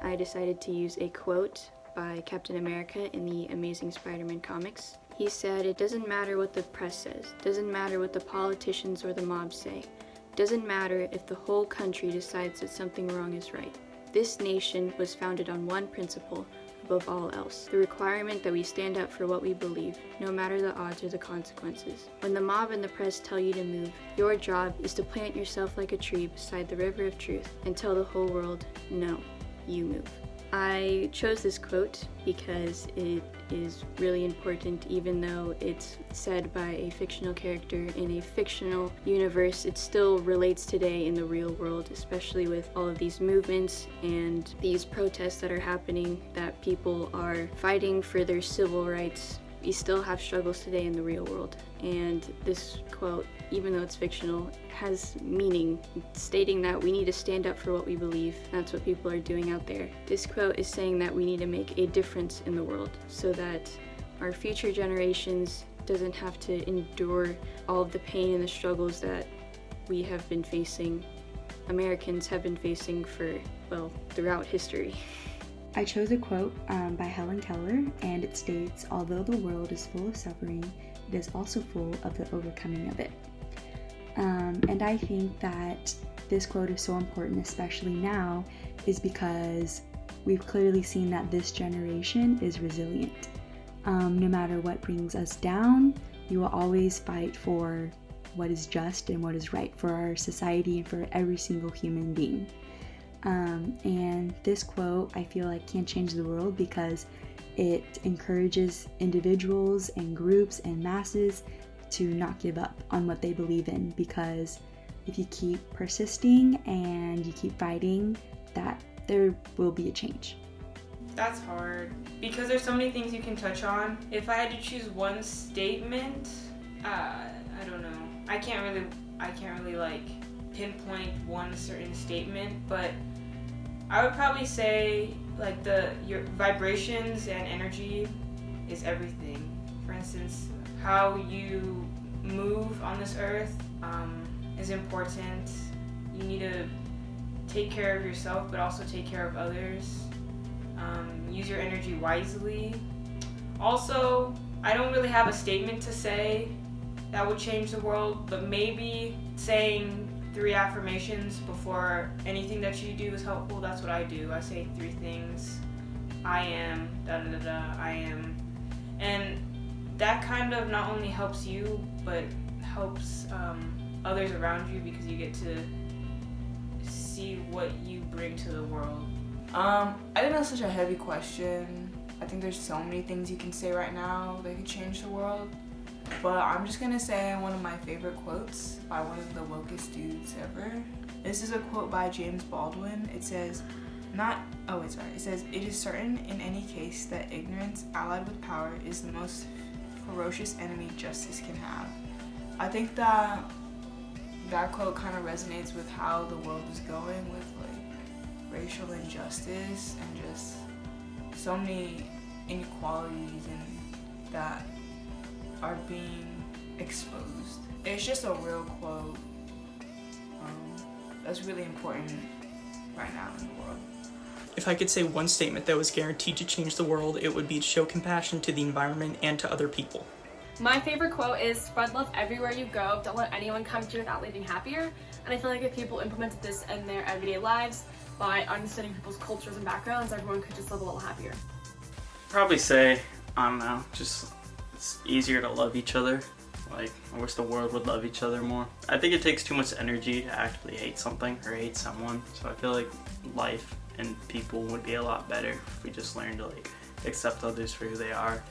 I decided to use a quote by Captain America in the Amazing Spider-Man comics. He said, "It doesn't matter what the press says, doesn't matter what the politicians or the mob say, doesn't matter if the whole country decides that something wrong is right. This nation was founded on one principle above all else, the requirement that we stand up for what we believe, no matter the odds or the consequences. When the mob and the press tell you to move, your job is to plant yourself like a tree beside the river of truth and tell the whole world, no, you move." I chose this quote because it is really important. Even though it's said by a fictional character in a fictional universe, it still relates today in the real world, especially with all of these movements and these protests that are happening, that people are fighting for their civil rights. We still have struggles today in the real world, and this quote, even though it's fictional, has meaning, stating that we need to stand up for what we believe. That's what people are doing out there. This quote is saying that we need to make a difference in the world so that our future generations doesn't have to endure all of the pain and the struggles that we have been facing, Americans have been facing for, well, throughout history. I chose a quote by Helen Keller, and it states, "Although the world is full of suffering, it is also full of the overcoming of it." And I think that this quote is so important, especially now, is because we've clearly seen that this generation is resilient. No matter what brings us down, we will always fight for what is just and what is right for our society and for every single human being. And this quote, I feel like, can change the world because it encourages individuals and groups and masses to not give up on what they believe in, because if you keep persisting and you keep fighting, that there will be a change. That's hard because there's so many things you can touch on. If I had to choose one statement, I don't know. I can't really like pinpoint one certain statement, but I would probably say like your vibrations and energy is everything. For instance, how you move on this earth is important. You need to take care of yourself, but also take care of others. Use your energy wisely. Also, I don't really have a statement to say that would change the world, but maybe saying 3 affirmations before anything that you do is helpful. That's what I do. I say 3 things. I am, I am. And that kind of not only helps you, but helps others around you, because you get to see what you bring to the world. I think that's such a heavy question. I think there's so many things you can say right now that could change the world. But I'm just gonna say one of my favorite quotes by one of the wokest dudes ever. This is a quote by James Baldwin. It says, it says, "It is certain in any case that ignorance allied with power is the most ferocious enemy justice can have." I think that quote kind of resonates with how the world is going with like racial injustice and just so many inequalities and that are being exposed. It's just a real quote that's really important right now in the world. If I could say one statement that was guaranteed to change the world, it would be to show compassion to the environment and to other people. My favorite quote is, "Spread love everywhere you go. Don't let anyone come to you without leaving happier." And I feel like if people implemented this in their everyday lives by understanding people's cultures and backgrounds, everyone could just live a little happier. Probably say, I don't know, just it's easier to love each other. Like, I wish the world would love each other more. I think it takes too much energy to actually hate something or hate someone. So I feel like life and people would be a lot better if we just learned to like accept others for who they are,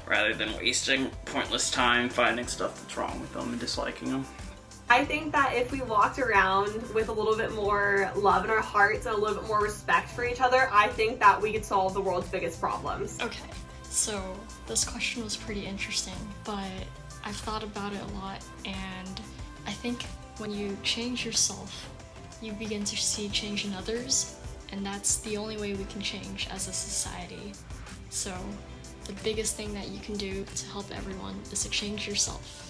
rather than wasting pointless time finding stuff that's wrong with them and disliking them. I think that if we walked around with a little bit more love in our hearts and a little bit more respect for each other, I think that we could solve the world's biggest problems. Okay, so this question was pretty interesting, but I've thought about it a lot, and I think when you change yourself, you begin to see change in others, and that's the only way we can change as a society. So the biggest thing that you can do to help everyone is to change yourself.